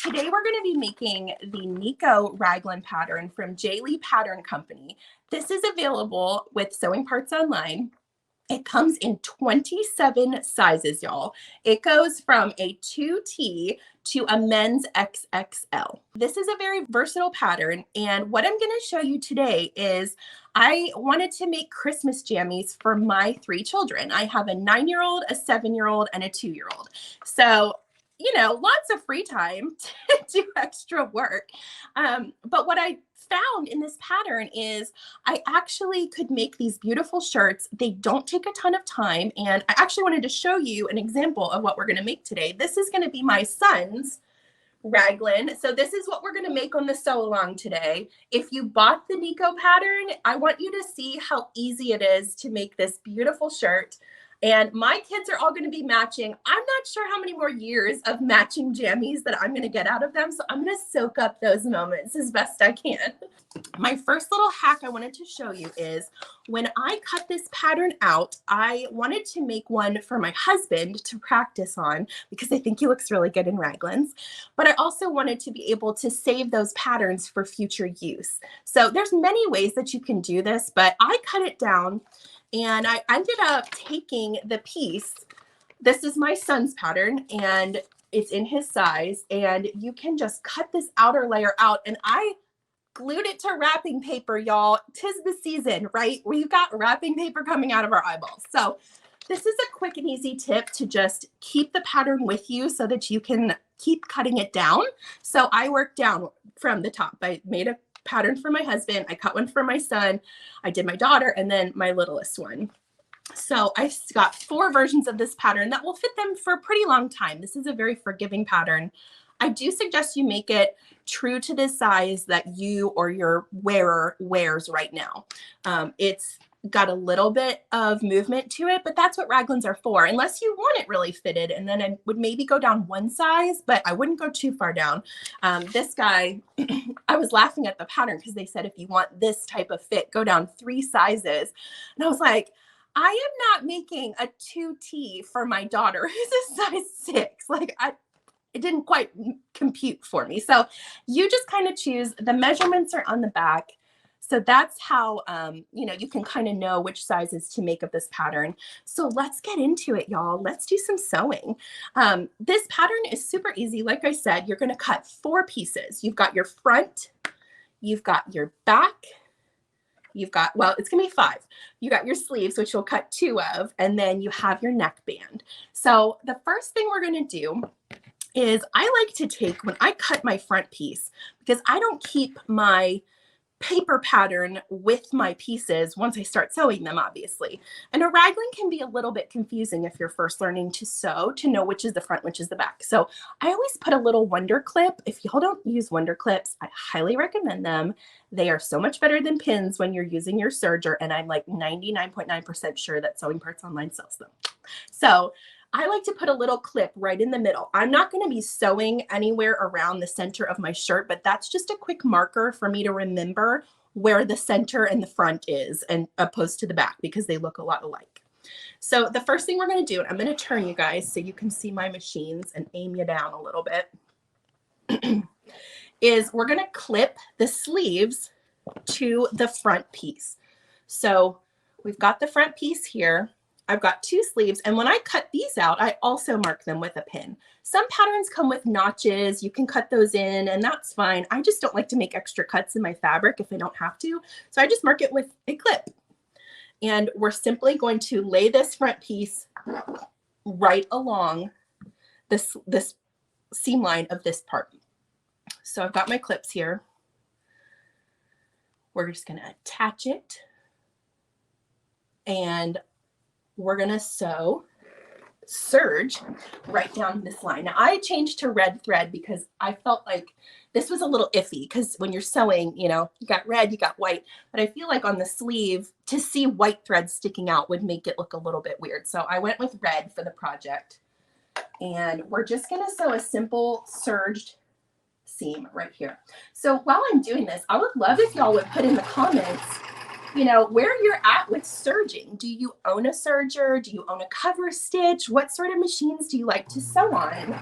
today we're going to be making the Nico raglan pattern from J. Lee Pattern Company. This is available with Sewing Parts Online. It comes in 27 sizes, y'all. It goes from a 2T to a men's XXL. This is a very versatile pattern, and what I'm going to show you today is I wanted to make Christmas jammies for my 3 children. I have a 9-year-old, a 7-year-old, and a 2-year-old. So, you know, lots of free time to do extra work. But what I found in this pattern is I actually could make these beautiful shirts. They don't take a ton of time. And I actually wanted to show you an example of what we're going to make today. This is going to be my son's raglan. So this is what we're going to make on the sew along today. If you bought the Nico pattern, I want you to see how easy it is to make this beautiful shirt. And my kids are all going to be matching. I'm not sure how many more years of matching jammies that I'm going to get out of them. So I'm going to soak up those moments as best I can. My first little hack I wanted to show you is when I cut this pattern out, I wanted to make one for my husband to practice on because I think he looks really good in raglans. But I also wanted to be able to save those patterns for future use. So there's many ways that you can do this, but I cut it down. And I ended up taking the piece. This is my son's pattern, and it's in his size. And you can just cut this outer layer out. And I glued it to wrapping paper, y'all. 'Tis the season, right? We've got wrapping paper coming out of our eyeballs. So this is a quick and easy tip to just keep the pattern with you so that you can keep cutting it down. So I worked down from the top. I made a pattern for my husband. I cut one for my son. I did my daughter and then my littlest one. So I got 4 versions of this pattern that will fit them for a pretty long time. This is a very forgiving pattern. I do suggest you make it true to the size that you or your wearer wears right now. It's got a little bit of movement to it, but that's what raglans are for, unless you want it really fitted. And then I would maybe go down one size, but I wouldn't go too far down. This guy, I was laughing at the pattern because they said, if you want this type of fit, go down 3 sizes. And I was like, I am not making a 2T for my daughter who's a size 6. Like it didn't quite compute for me. So you just kind of choose. The measurements are on the back. So that's how, you know, you can kind of know which sizes to make of this pattern. So let's get into it, y'all. Let's do some sewing. This pattern is super easy. Like I said, you're going to cut 4 pieces. You've got your front, you've got your back, you've got, well, it's going to be 5. You got your sleeves, which you'll cut 2 of, and then you have your neckband. So the first thing we're going to do is I like to take, when I cut my front piece, because I don't keep my paper pattern with my pieces once I start sewing them, obviously. And a raglan can be a little bit confusing if you're first learning to sew, to know which is the front, which is the back. So I always put a little wonder clip. If y'all don't use wonder clips, I highly recommend them. They are so much better than pins when you're using your serger, and I'm like 99.9% sure that Sewing Parts Online sells them. So I like to put a little clip right in the middle. I'm not going to be sewing anywhere around the center of my shirt, but that's just a quick marker for me to remember where the center and the front is, and opposed to the back, because they look a lot alike. So the first thing we're going to do, and I'm going to turn you guys so you can see my machines and aim you down a little bit, is we're going to clip the sleeves to the front piece. So we've got the front piece here. I've got 2 sleeves, and when I cut these out, I also mark them with a pin. Some patterns come with notches. You can cut those in, and that's fine. I just don't like to make extra cuts in my fabric if I don't have to. So I just mark it with a clip. And we're simply going to lay this front piece right along this seam line of this part. So I've got my clips here. We're just going to attach it, and we're going to sew serge right down this line. Now I changed to red thread because I felt like this was a little iffy, because when you're sewing, you know, you got red, you got white, but I feel like on the sleeve to see white thread sticking out would make it look a little bit weird. So I went with red for the project, and we're just going to sew a simple serged seam right here. So while I'm doing this, I would love if y'all would put in the comments, you know, where you're at with serging. Do you own a serger? Do you own a cover stitch? What sort of machines do you like to sew on?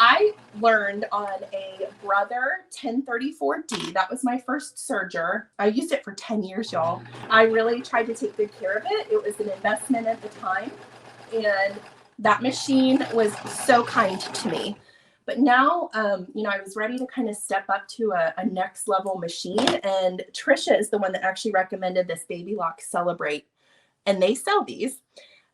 I learned on a Brother 1034D. That was my first serger. I used it for 10 years, y'all. I really tried to take good care of it. It was an investment at the time. And that machine was so kind to me. But now, I was ready to kind of step up to a next level machine. And Trisha is the one that actually recommended this Baby Lock Celebrate. And they sell these.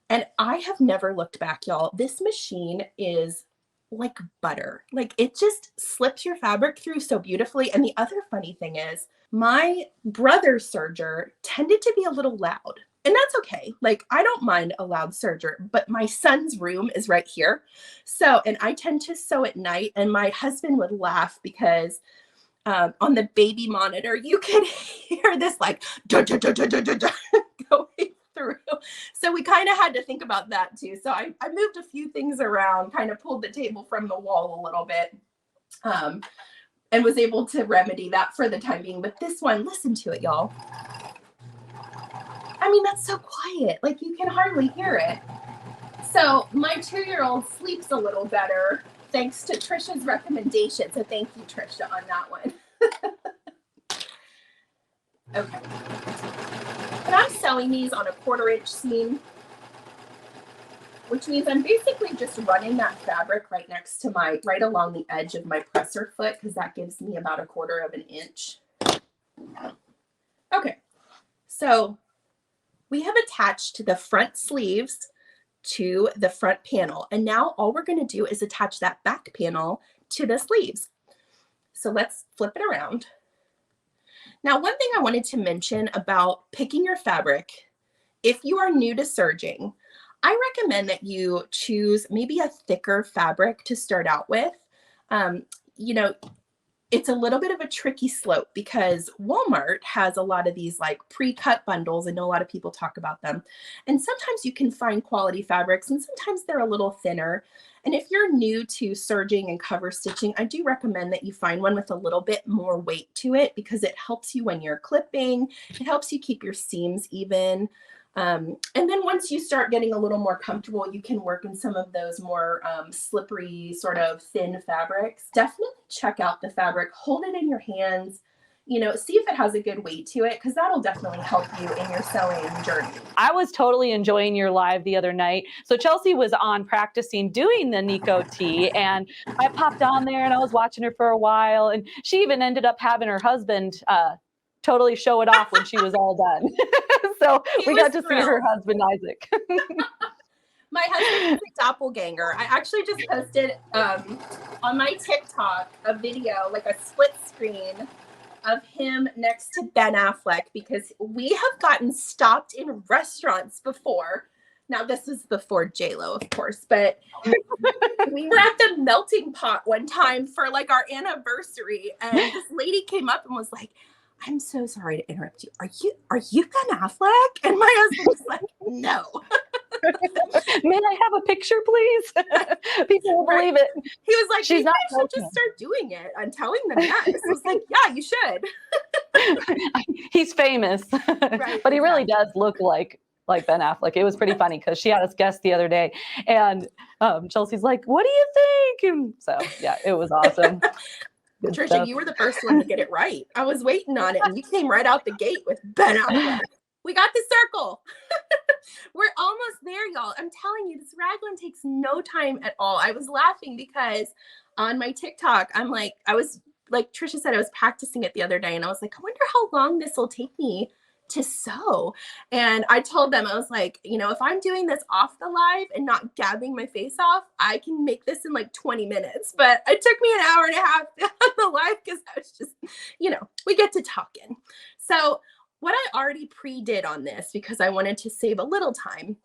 And I have never looked back, y'all. This machine is like butter. Like it just slips your fabric through so beautifully. And the other funny thing is my brother's serger tended to be a little loud. And that's okay. Like I don't mind a loud serger, but my son's room is right here. So, and I tend to sew at night, and my husband would laugh because on the baby monitor, you could hear this like going through. So we kind of had to think about that too. So I moved a few things around, kind of pulled the table from the wall a little bit, and was able to remedy that for the time being. But this one, listen to it, y'all. I mean, that's so quiet. Like you can hardly hear it. So my 2-year-old sleeps a little better thanks to Trisha's recommendation. So thank you, Trisha, on that one. Okay. And I'm sewing these on a 1/4-inch seam, which means I'm basically just running that fabric right next to right along the edge of my presser foot, because that gives me about 1/4 of an inch. Okay. So we have attached the front sleeves to the front panel. And now all we're going to do is attach that back panel to the sleeves. So let's flip it around. Now, one thing I wanted to mention about picking your fabric, if you are new to serging, I recommend that you choose maybe a thicker fabric to start out with. It's a little bit of a tricky slope because Walmart has a lot of these like pre-cut bundles. I know a lot of people talk about them. And sometimes you can find quality fabrics and sometimes they're a little thinner. And if you're new to serging and cover stitching, I do recommend that you find one with a little bit more weight to it because it helps you when you're clipping. It helps you keep your seams even. And then once you start getting a little more comfortable, you can work in some of those more slippery sort of thin fabrics. Definitely check out the fabric, hold it in your hands, see if it has a good weight to it, because that'll definitely help you in your sewing journey. I was totally enjoying your live the other night. So Chelsea was on practicing doing the Nico tee, and I popped on there and I was watching her for a while, and she even ended up having her husband totally show it off when she was all done. So we got to see her husband, Isaac. My husband is a doppelganger. I actually just posted on my TikTok a video, like a split screen of him next to Ben Affleck, because we have gotten stopped in restaurants before. Now, this was before J-Lo, of course, but we were at the Melting Pot one time for like our anniversary, and this lady came up and was like, "I'm so sorry to interrupt you. Are you Ben Affleck?" And my husband was like, "No." May I have a picture, please? People will believe it. He was like, "Maybe I should just start doing it." I'm telling them yes. I was like, "Yeah, you should." He's famous, right, but he really does look like Ben Affleck. It was pretty funny because she had us guest the other day, and Chelsea's like, "What do you think?" And so yeah, it was awesome. Trisha, stuff. You were the first one to get it right. I was waiting on it, and you came right out the gate with Ben Affleck. We got the circle. We're almost there, y'all. I'm telling you, this raglan takes no time at all. I was laughing because on my TikTok, I was like Trisha said, I was practicing it the other day, and I was like, I wonder how long this will take me to sew. And I told them, I was like, if I'm doing this off the live and not gabbing my face off, I can make this in like 20 minutes. But it took me an hour and a half on the live because I was just, we get to talking. So what I already pre-did on this, because I wanted to save a little time,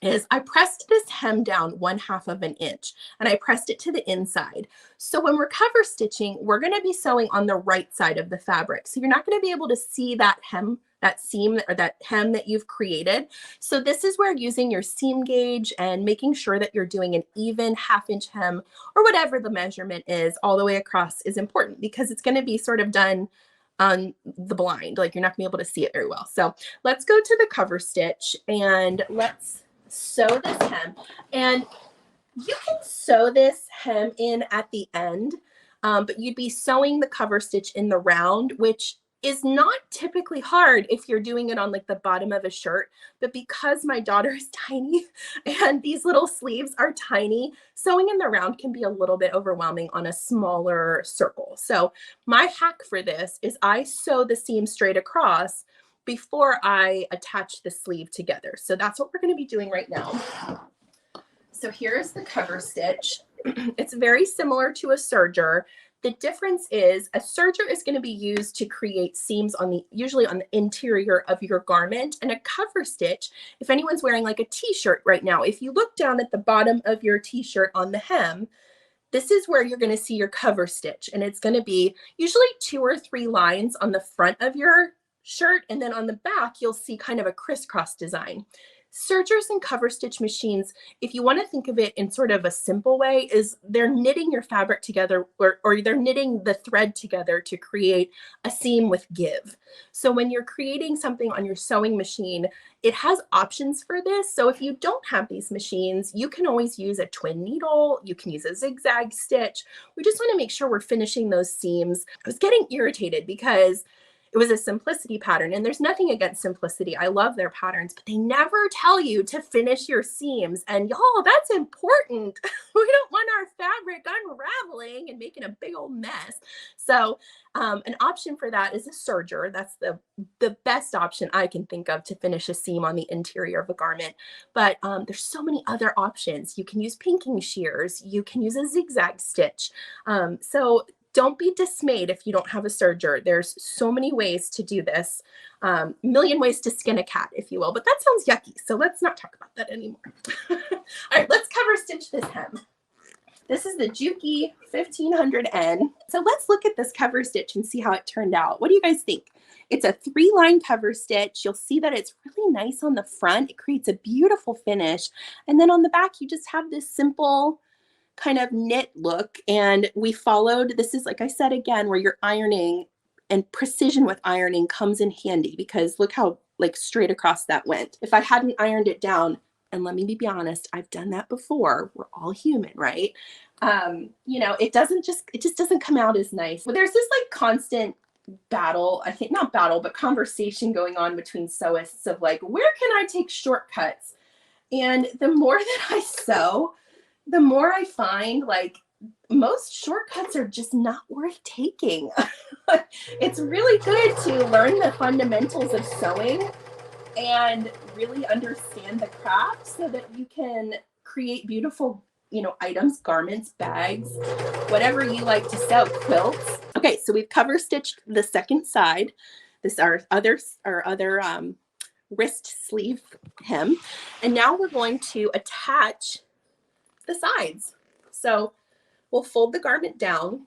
is I pressed this hem down 1/2 of an inch, and I pressed it to the inside. So when we're cover stitching, we're going to be sewing on the right side of the fabric. So you're not going to be able to see that hem, that seam, or that hem that you've created. So this is where using your seam gauge and making sure that you're doing an even 1/2 inch hem, or whatever the measurement is, all the way across is important, because it's going to be sort of done on the blind. Like you're not gonna be able to see it very well. So let's go to the cover stitch and let's sew this hem. And You can sew this hem in at the end, but you'd be sewing the cover stitch in the round, which is not typically hard if you're doing it on like the bottom of a shirt. But because my daughter is tiny and these little sleeves are tiny, sewing in the round can be a little bit overwhelming on a smaller circle. So my hack for this is I sew the seam straight across before I attach the sleeve together. So that's what we're going to be doing right now. So here's the cover stitch. It's very similar to a serger. The difference is a serger is going to be used to create seams on the, usually on the interior of your garment, and a cover stitch, if anyone's wearing like a t-shirt right now, if you look down at the bottom of your t-shirt on the hem, this is where you're going to see your cover stitch, and it's going to be usually 2 or 3 lines on the front of your shirt, and then on the back you'll see kind of a crisscross design. Sergers and cover stitch machines, if you want to think of it in sort of a simple way, is they're knitting your fabric together, or they're knitting the thread together to create a seam with give. So when you're creating something on your sewing machine, it has options for this. So if you don't have these machines, you can always use a twin needle. You can use a zigzag stitch. We just want to make sure we're finishing those seams. I was getting irritated because it was a simplicity pattern, and there's nothing against simplicity. I love their patterns, but they never tell you to finish your seams. And y'all, that's important. We don't want our fabric unraveling and making a big old mess. So an option for that is a serger. That's the best option I can think of to finish a seam on the interior of a garment. But there's so many other options. You can use pinking shears. You can use a zigzag stitch. So don't be dismayed if you don't have a serger. There's so many ways to do this. Million ways to skin a cat, if you will, but that sounds yucky. So let's not talk about that anymore. All right, let's cover stitch this hem. This is the Juki 1500N. So let's look at this cover stitch and see how it turned out. What do you guys think? It's a 3-line cover stitch. You'll see that it's really nice on the front. It creates a beautiful finish. And then on the back, you just have this simple kind of knit look. And we followed, this is, like I said, again, where you're ironing, and precision with ironing comes in handy, because look how like straight across that went. If I hadn't ironed it down, and let me be honest, I've done that before. We're all human, right? You know, it just doesn't come out as nice. But there's this like constant battle, I think, not battle, but conversation going on between sewists of like, where can I take shortcuts? And the more that I sew, the more I find like most shortcuts are just not worth taking. It's really good to learn the fundamentals of sewing and really understand the craft so that you can create beautiful, you know, items, garments, bags, whatever you like to sew, quilts. Okay, so we've cover stitched the second side. This is our other wrist sleeve hem. And now we're going to attach the sides. So we'll fold the garment down.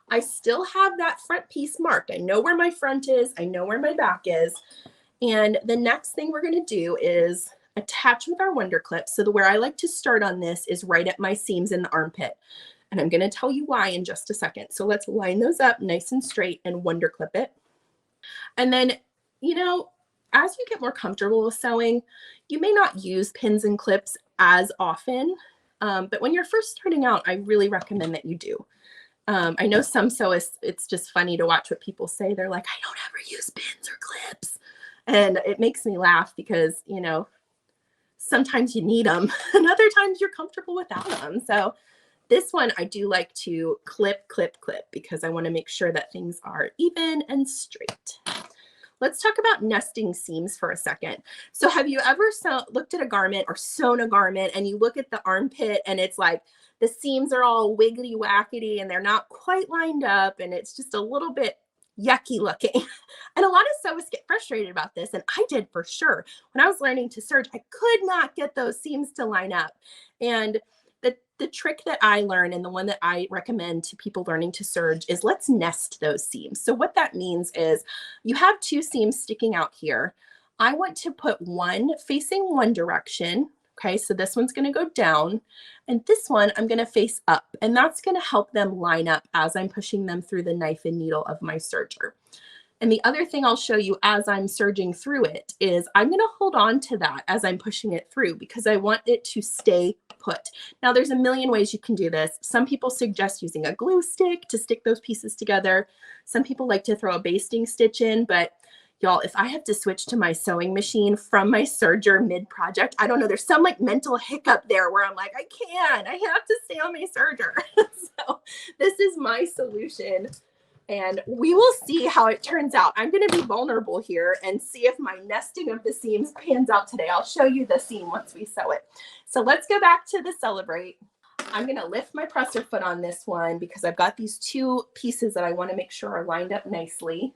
I still have that front piece marked. I know where my front is. I know where my back is. And the next thing we're going to do is attach with our Wonder Clip. So where I like to start on this is right at my seams in the armpit. And I'm going to tell you why in just a second. So let's line those up nice and straight and Wonder Clip it. And then, you know, as you get more comfortable with sewing, you may not use pins and clips as often. But when you're first starting out, I really recommend that you do. I know some sewists, it's just funny to watch what people say. They're like, I don't ever use pins or clips. And it makes me laugh because, you know, sometimes you need them and other times you're comfortable without them. So this one I do like to clip, clip, clip, because I want to make sure that things are even and straight. Let's talk about nesting seams for a second. So have you ever looked at a garment or sewn a garment and you look at the armpit and it's like the seams are all wiggly wackety and they're not quite lined up and it's just a little bit yucky looking. And a lot of sewists get frustrated about this, and I did for sure. When I was learning to serge, I could not get those seams to line up. And the trick that I learned, and the one that I recommend to people learning to serge, is let's nest those seams. So what that means is you have 2 seams sticking out here. I want to put one facing one direction. Okay, so this one's going to go down, and this one I'm going to face up, and that's going to help them line up as I'm pushing them through the knife and needle of my serger. And the other thing I'll show you as I'm serging through it is I'm going to hold on to that as I'm pushing it through, because I want it to stay put. Now there's a million ways you can do this. Some people suggest using a glue stick to stick those pieces together. Some people like to throw a basting stitch in, but y'all, if I have to switch to my sewing machine from my serger mid-project, I don't know, there's some like mental hiccup there where I'm like, I can't, I have to stay on my serger. So this is my solution. And we will see how it turns out. I'm going to be vulnerable here and see if my nesting of the seams pans out today. I'll show you the seam once we sew it. So let's go back to the Celebrate. I'm going to lift my presser foot on this one because I've got these two pieces that I want to make sure are lined up nicely.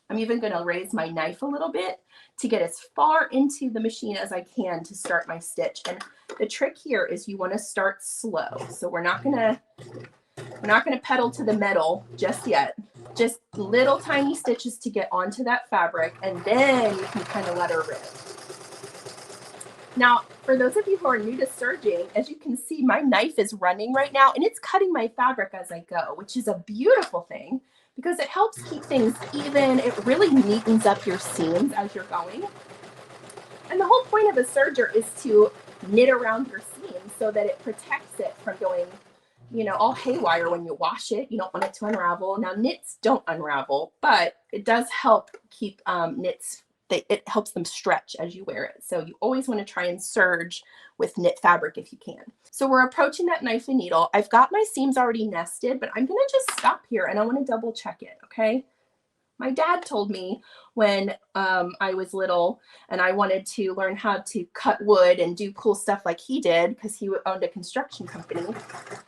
I'm even going to raise my knife a little bit to get as far into the machine as I can to start my stitch. And the trick here is you want to start slow. So we're not going to pedal to the metal just yet. Just little tiny stitches to get onto that fabric, and then you can kind of let her rip. Now, for those of you who are new to serging, as you can see, my knife is running right now, and it's cutting my fabric as I go, which is a beautiful thing because it helps keep things even. It really neatens up your seams as you're going. And the whole point of a serger is to knit around your seam so that it protects it from going, you know, all haywire when you wash it. You don't want it to unravel. Now, knits don't unravel, but it does help keep knits, it helps them stretch as you wear it. So you always want to try and serge with knit fabric if you can. So we're approaching that knife and needle. I've got my seams already nested, but I'm going to just stop here and I want to double check it, okay? My dad told me when I was little and I wanted to learn how to cut wood and do cool stuff like he did because he owned a construction company.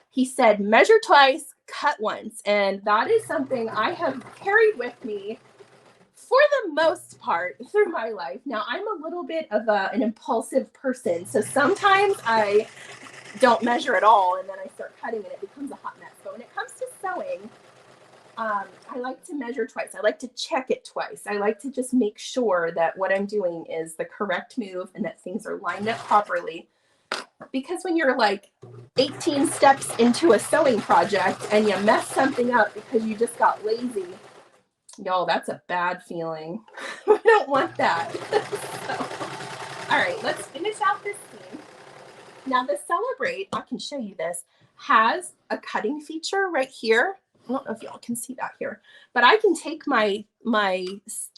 He said, measure twice, cut once. And that is something I have carried with me for the most part through my life. Now, I'm a little bit of an impulsive person. So sometimes I don't measure at all and then I start cutting and it becomes a hot mess. But when it comes to sewing, I like to measure twice. I like to check it twice. I like to just make sure that what I'm doing is the correct move and that things are lined up properly. Because when you're like 18 steps into a sewing project and you mess something up because you just got lazy, y'all, that's a bad feeling. We don't want that. So, all right, let's finish out this seam. Now the Celebrate, I can show you this, has a cutting feature right here. I don't know if y'all can see that here, but I can take my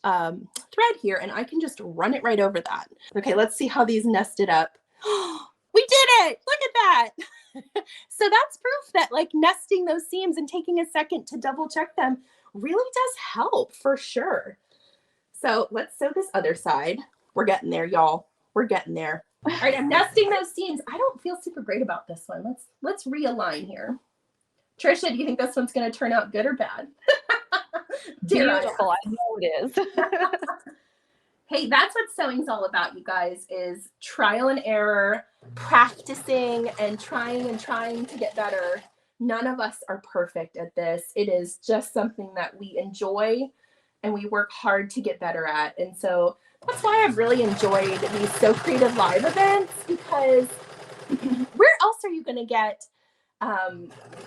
thread here and I can just run it right over that. Okay, let's see how these nested up. We did it! Look at that! So that's proof that like nesting those seams and taking a second to double check them really does help for sure. So let's sew this other side. We're getting there, y'all. We're getting there. All right, I'm nesting those seams. I don't feel super great about this one. Let's realign here. Trisha, do you think this one's going to turn out good or bad? Beautiful. I know it is. Hey, that's what sewing's all about, you guys, is trial and error, practicing and trying to get better. None of us are perfect at this. It is just something that we enjoy and we work hard to get better at. And so that's why I've really enjoyed these So Creative Live events, because where else are you going to get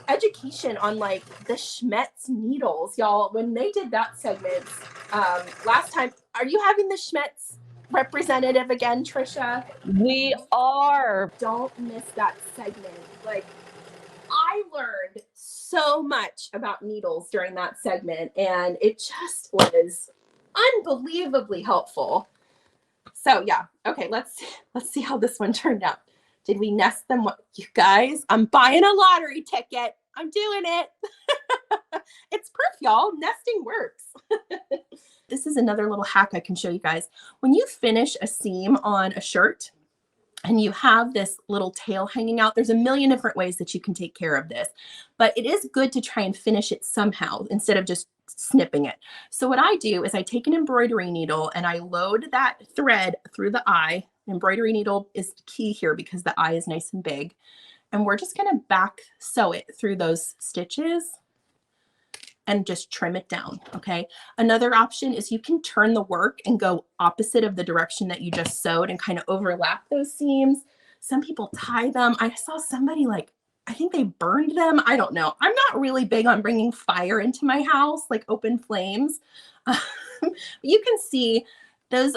education on like the Schmetz needles, y'all? When they did that segment last time, are you having the Schmetz representative again, Trisha? We are. Don't miss that segment. Like, I learned so much about needles during that segment, and it just was unbelievably helpful. So yeah, okay, let's see how this one turned out. Did we nest them? You guys, I'm buying a lottery ticket. I'm doing it. It's proof, y'all. Nesting works. This is another little hack I can show you guys. When you finish a seam on a shirt and you have this little tail hanging out, there's a million different ways that you can take care of this, but it is good to try and finish it somehow instead of just snipping it. So what I do is I take an embroidery needle and I load that thread through the eye. Embroidery needle is key here because the eye is nice and big. And we're just going to back sew it through those stitches and just trim it down, okay? Another option is you can turn the work and go opposite of the direction that you just sewed and kind of overlap those seams. Some people tie them. I saw somebody like, I think they burned them. I don't know. I'm not really big on bringing fire into my house, like open flames. You can see those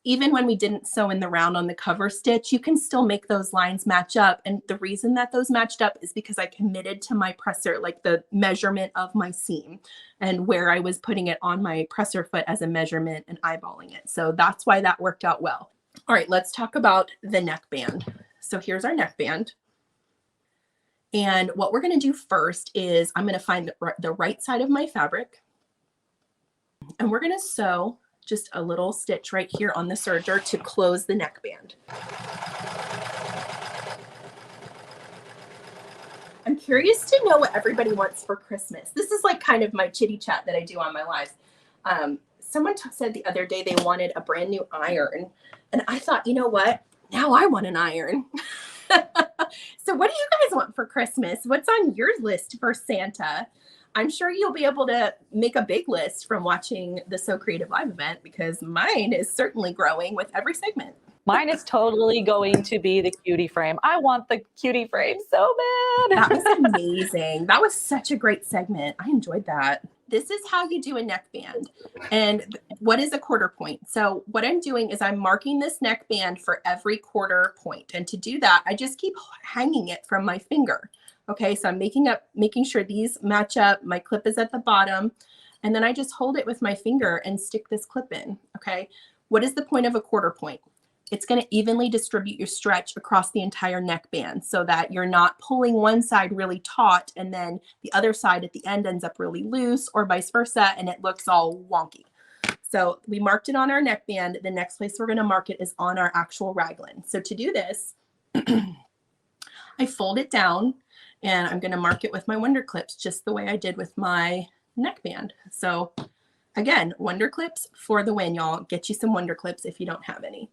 even when we didn't sew in the round on the cover stitch, you can still make those lines match up. And the reason that those matched up is because I committed to my presser, like the measurement of my seam and where I was putting it on my presser foot as a measurement and eyeballing it. So that's why that worked out well. All right, let's talk about the neckband. So here's our neckband. And what we're going to do first is I'm going to find the right side of my fabric. And we're going to sew just a little stitch right here on the serger to close the neckband. I'm curious to know what everybody wants for Christmas. This is like kind of my chitty chat that I do on my lives. Someone said the other day they wanted a brand new iron. And I thought, you know what? Now I want an iron. So what do you guys want for Christmas? What's on your list for Santa? I'm sure you'll be able to make a big list from watching the So Creative Live event, because mine is certainly growing with every segment. Mine is totally going to be the cutie frame. I want the cutie frame so bad. That was amazing. That was such a great segment. I enjoyed that. This is how you do a neckband. And what is a quarter point? So what I'm doing is I'm marking this neckband for every quarter point. And to do that, I just keep hanging it from my finger. Okay, so I'm making sure these match up. My clip is at the bottom. And then I just hold it with my finger and stick this clip in. Okay, what is the point of a quarter point? It's going to evenly distribute your stretch across the entire neckband so that you're not pulling one side really taut and then the other side at the end ends up really loose, or vice versa, and it looks all wonky. So we marked it on our neckband. The next place we're going to mark it is on our actual raglan. So to do this, I fold it down and I'm going to mark it with my Wonder Clips just the way I did with my neckband. So again, Wonder Clips for the win, y'all. Get you some Wonder Clips if you don't have any.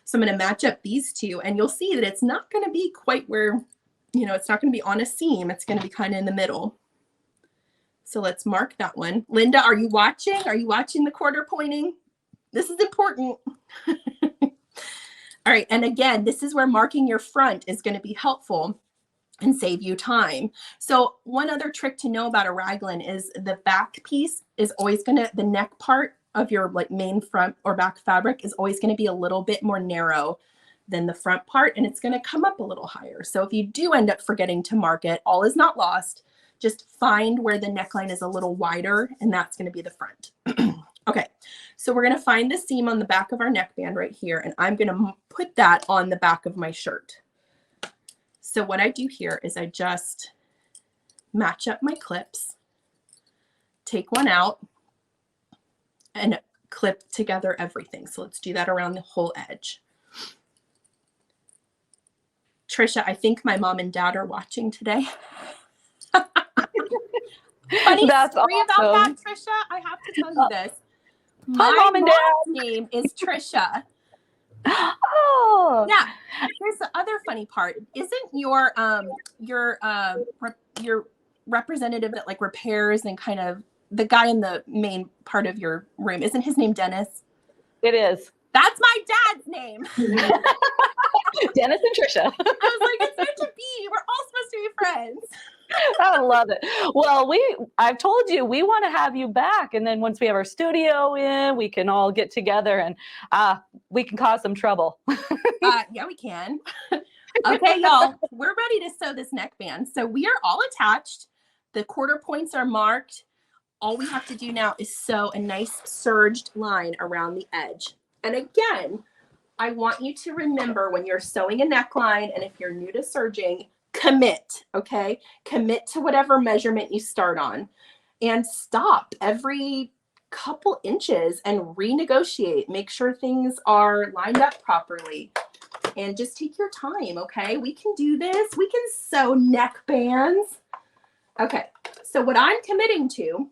So I'm going to match up these two, and you'll see that it's not going to be quite where, you know, it's not going to be on a seam. It's going to be kind of in the middle. So let's mark that one. Linda, are you watching? Are you watching the quarter pointing? This is important. All right. And again, this is where marking your front is going to be helpful and save you time. So one other trick to know about a raglan is the back piece is always going to, the neck part of your like main front or back fabric is always going to be a little bit more narrow than the front part, and it's going to come up a little higher. So if you do end up forgetting to mark it, all is not lost. Just find where the neckline is a little wider, and that's going to be the front. Okay, so we're going to find the seam on the back of our neckband right here, and I'm going to put that on the back of my shirt. So what I do here is I just match up my clips, take one out, and clip together everything. So let's do that around the whole edge. Trisha, I think my mom and dad are watching today. Funny That's story awesome. about that, Trisha. I have to tell you this. Hi, Mom and Dad. Mom's name is Trisha. Oh, Yeah. Here's the other funny part. Isn't your representative that like repairs and kind of the guy in the main part of your room, isn't his name Dennis? it is. That's my dad's name. Dennis and Trisha. I was like, it's meant to be. We're all supposed to be friends. I love it. Well, I've told you we want to have you back, and then once we have our studio in, we can all get together and we can cause some trouble. Yeah, we can. Okay, y'all, we're ready to sew this neckband. So we are all attached. The quarter points are marked. All we have to do now is sew a nice serged line around the edge. And again, I want you to remember when you're sewing a neckline, and if you're new to serging, commit, okay? Commit to whatever measurement you start on and stop every couple inches and renegotiate. Make sure things are lined up properly and just take your time, okay? We can do this. We can sew neckbands. Okay, so what I'm committing to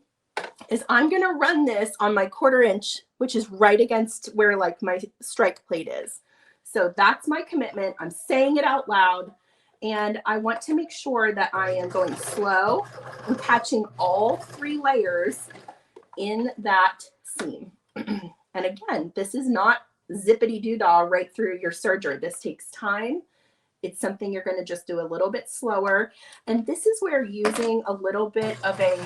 is I'm going to run this on my 1/4 inch, which is right against where like my strike plate is. So that's my commitment. I'm saying it out loud. And I want to make sure that I am going slow and catching all 3 layers in that seam. And again, this is not zippity-doo-dah right through your serger. This takes time. It's something you're going to just do a little bit slower. And this is where using a little bit of a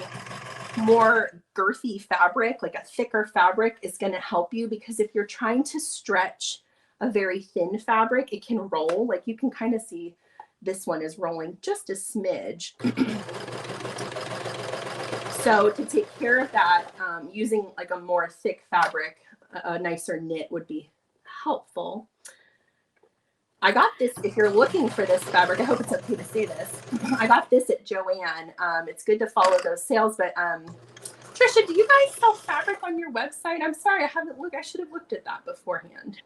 more girthy fabric, like a thicker fabric, is going to help you, because if you're trying to stretch a very thin fabric, it can roll. Like you can kind of see this one is rolling just a smidge. So to take care of that, using like a more thick fabric, a nicer knit would be helpful. I got this, if you're looking for this fabric, I hope it's okay to say this. I got this at Joann. It's good to follow those sales, but Trisha, do you guys sell fabric on your website? I'm sorry, I haven't looked. I should have looked at that beforehand.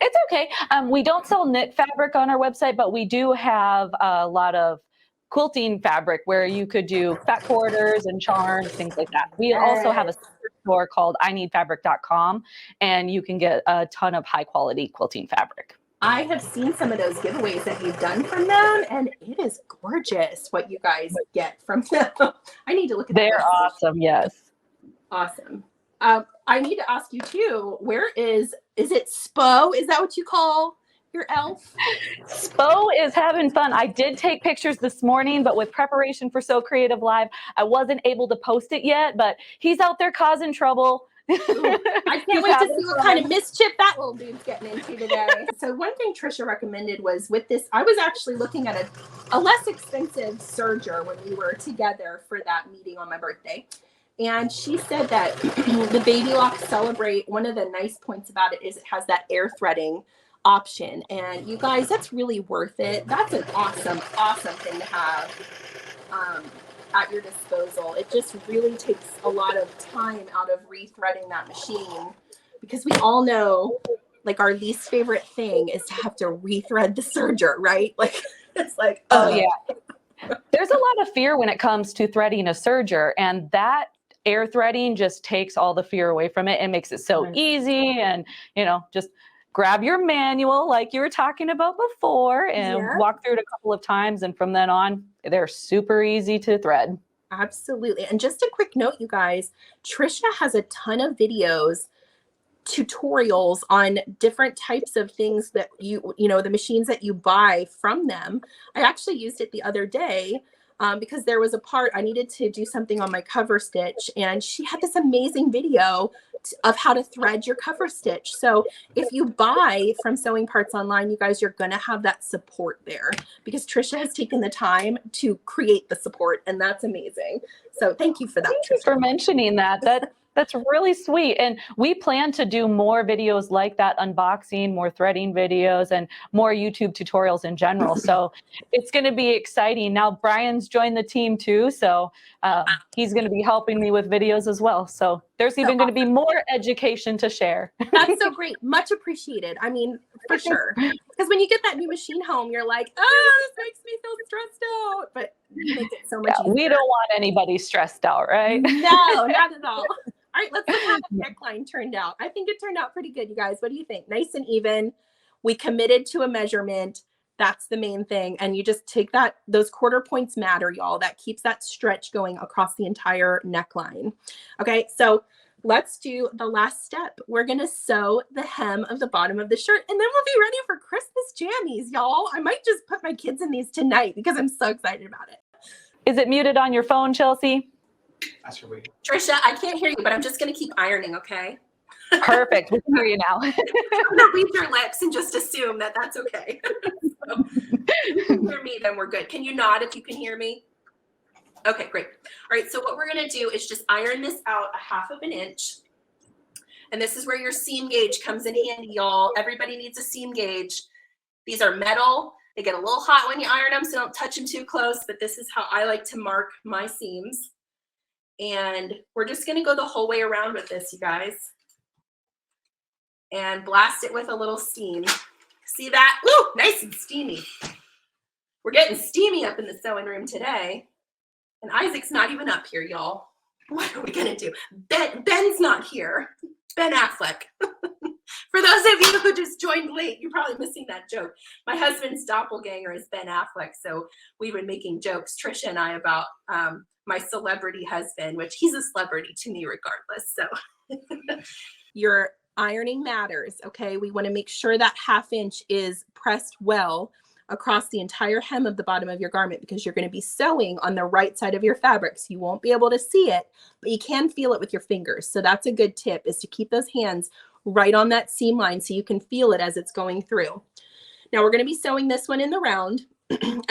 It's okay. We don't sell knit fabric on our website, but we do have a lot of quilting fabric where you could do fat quarters and charms, things like that. We also have a store called ineedfabric.com, and you can get a ton of high quality quilting fabric. I have seen some of those giveaways that you've done from them, and it is gorgeous what you guys get from them. I need to look at that. They're awesome, yes. Awesome. I need to ask you too, where is it Spo? Is that what you call your elf? Spo is having fun. I did take pictures this morning, but with preparation for So Creative Live, I wasn't able to post it yet, but he's out there causing trouble. Ooh, I can't wait to see what kind of mischief that little dude's getting into today. So one thing Trisha recommended was with this, I was actually looking at a less expensive serger when we were together for that meeting on my birthday. And she said that the Baby Lock Celebrate, one of the nice points about it is it has that air threading option. And you guys, that's really worth it. That's an awesome, awesome thing to have at your disposal. It just really takes a lot of time out of rethreading that machine, because we all know, like, our least favorite thing is to have to rethread the serger, right? Like, it's like, oh yeah. There's a lot of fear when it comes to threading a serger, and that air threading just takes all the fear away from it and makes it so easy. And, just grab your manual like you were talking about before and walk through it a couple of times. And from then on, they're super easy to thread. Absolutely. And just a quick note, you guys, Trisha has a ton of videos, tutorials on different types of things that the machines that you buy from them. I actually used it the other day because there was a part I needed to do something on my cover stitch, and she had this amazing video of how to thread your cover stitch. So if you buy from Sewing Parts Online, you guys, you're going to have that support there, because Trisha has taken the time to create the support, and that's amazing. So thank you for that. Thank you for mentioning that. That's really sweet. And we plan to do more videos like that, unboxing, more threading videos, and more YouTube tutorials in general. So it's going to be exciting. Now, Brian's joined the team too. So he's going to be helping me with videos as well. So there's even going to be more education to share. That's so great. Much appreciated. I mean, for sure. Because when you get that new machine home, you're like, oh, this makes me feel stressed out. But you make it so much easier. We don't want anybody stressed out, right? No, not at all. All right, let's look how the neckline turned out. I think it turned out pretty good, you guys. What do you think? Nice and even. We committed to a measurement. That's the main thing. And you just take that, those quarter points matter, y'all. That keeps that stretch going across the entire neckline. Okay, so let's do the last step. We're gonna sew the hem of the bottom of the shirt, and then we'll be ready for Christmas jammies, y'all. I might just put my kids in these tonight because I'm so excited about it. Is it muted on your phone, Chelsea? Trisha, I can't hear you, but I'm just going to keep ironing, okay? Perfect. We can hear you now. I'm going to read your lips and just assume that that's okay. So, if you can hear me, then we're good. Can you nod if you can hear me? Okay, great. All right, so what we're going to do is just iron this out 1/2 inch. And this is where your seam gauge comes in handy, y'all. Everybody needs a seam gauge. These are metal. They get a little hot when you iron them, so don't touch them too close, but this is how I like to mark my seams. And we're just going to go the whole way around with this, you guys, and blast it with a little steam. See that? Woo, nice and steamy. We're getting steamy up in the sewing room today. And Isaac's not even up here, y'all. What are we going to do? Ben's not here. Ben Affleck. For those of you who just joined late, you're probably missing that joke. My husband's doppelganger is Ben Affleck. So we've been making jokes, Trisha and I, about my celebrity husband, which he's a celebrity to me regardless. So your ironing matters, okay? We want to make sure that 1/2 inch is pressed well. across the entire hem of the bottom of your garment because you're going to be sewing on the right side of your fabric. So you won't be able to see it, but you can feel it with your fingers. So that's a good tip, is to keep those hands right on that seam line so you can feel it as it's going through. Now we're going to be sewing this one in the round. And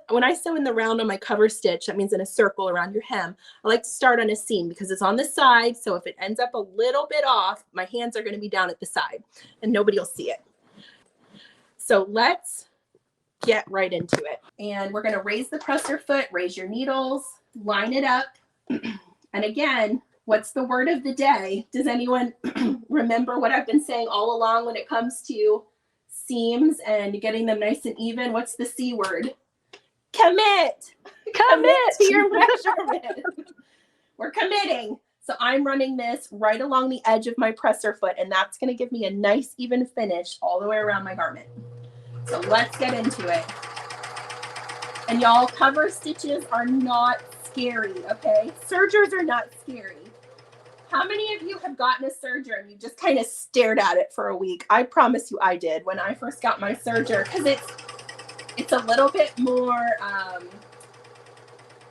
when I sew in the round on my cover stitch, that means in a circle around your hem, I like to start on a seam because it's on the side. So if it ends up a little bit off, my hands are going to be down at the side and nobody will see it. So let's get right into it. And we're going to raise the presser foot, raise your needles, line it up. And again, what's the word of the day? Does anyone remember what I've been saying all along when it comes to seams and getting them nice and even? What's the C word? Commit. Commit to your measurement. We're committing. So I'm running this right along the edge of my presser foot, and that's going to give me a nice even finish all the way around my garment. So let's get into it. And y'all, cover stitches are not scary, okay? Sergers are not scary. How many of you have gotten a serger and you just kind of stared at it for a week? I promise you I did when I first got my serger, because it's a little bit more,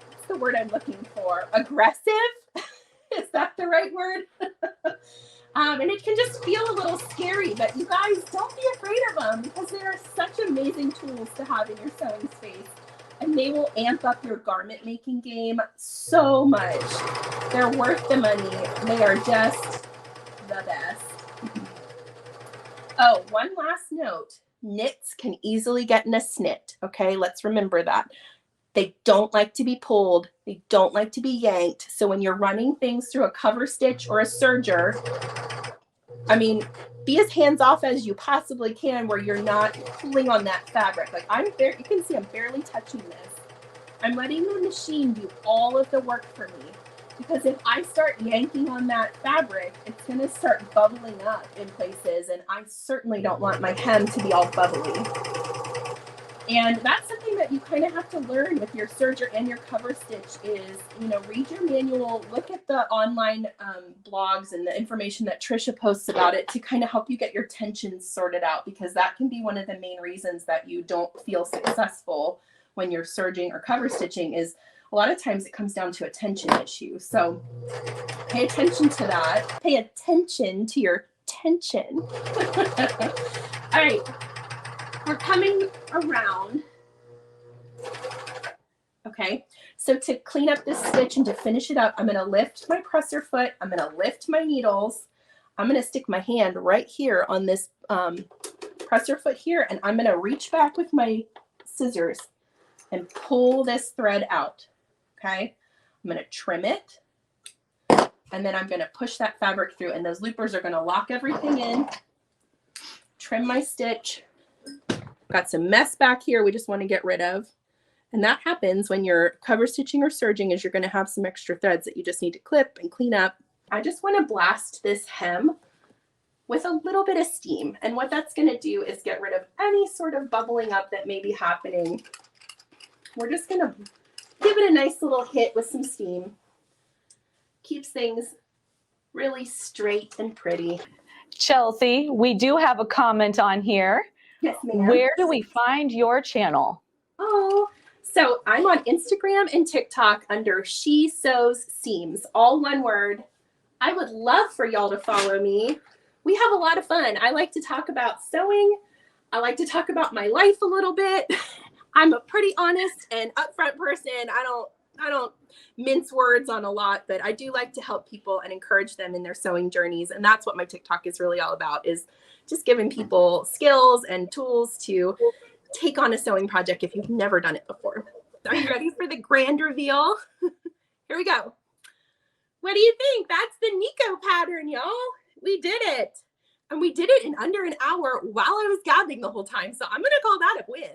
what's the word I'm looking for? Aggressive? Is that the right word? And it can just feel a little scary, but you guys, don't be afraid of them because they are such amazing tools to have in your sewing space. And they will amp up your garment making game so much. They're worth the money. They are just the best. Oh, one last note. Knits can easily get in a snit, okay? Let's remember that. They don't like to be pulled. They don't like to be yanked. So when you're running things through a cover stitch or a serger, I mean, be as hands-off as you possibly can where you're not pulling on that fabric. Like you can see I'm barely touching this. I'm letting the machine do all of the work for me, because if I start yanking on that fabric, it's going to start bubbling up in places, and I certainly don't want my hem to be all bubbly. And that's something that you kind of have to learn with your serger and your cover stitch is, read your manual, look at the online blogs and the information that Trisha posts about it to kind of help you get your tensions sorted out, because that can be one of the main reasons that you don't feel successful when you're serging or cover stitching. Is a lot of times it comes down to a tension issue. So pay attention to that. Pay attention to your tension. All right. We're coming around. Okay, so to clean up this stitch and to finish it up, I'm going to lift my presser foot. I'm going to lift my needles. I'm going to stick my hand right here on this presser foot here, and I'm going to reach back with my scissors and pull this thread out. Okay, I'm going to trim it, and then I'm going to push that fabric through, and those loopers are going to lock everything in. Trim my stitch. Got some mess back here we just want to get rid of. And that happens when you're cover stitching or serging, is you're going to have some extra threads that you just need to clip and clean up. I just want to blast this hem with a little bit of steam. And what that's going to do is get rid of any sort of bubbling up that may be happening. We're just going to give it a nice little hit with some steam. Keeps things really straight and pretty. Chelsea, we do have a comment on here. Yes, ma'am. Where do we find your channel? Oh, so I'm on Instagram and TikTok under She Sews Seams, all one word. I would love for y'all to follow me. We have a lot of fun. I like to talk about sewing. I like to talk about my life a little bit. I'm a pretty honest and upfront person. I don't mince words on a lot, but I do like to help people and encourage them in their sewing journeys. And that's what my TikTok is really all about, is just giving people skills and tools to take on a sewing project if you've never done it before. Are you ready for the grand reveal? Here we go. What do you think? That's the Nico pattern, y'all. We did it. And we did it in under an hour while I was gabbing the whole time. So I'm going to call that a win.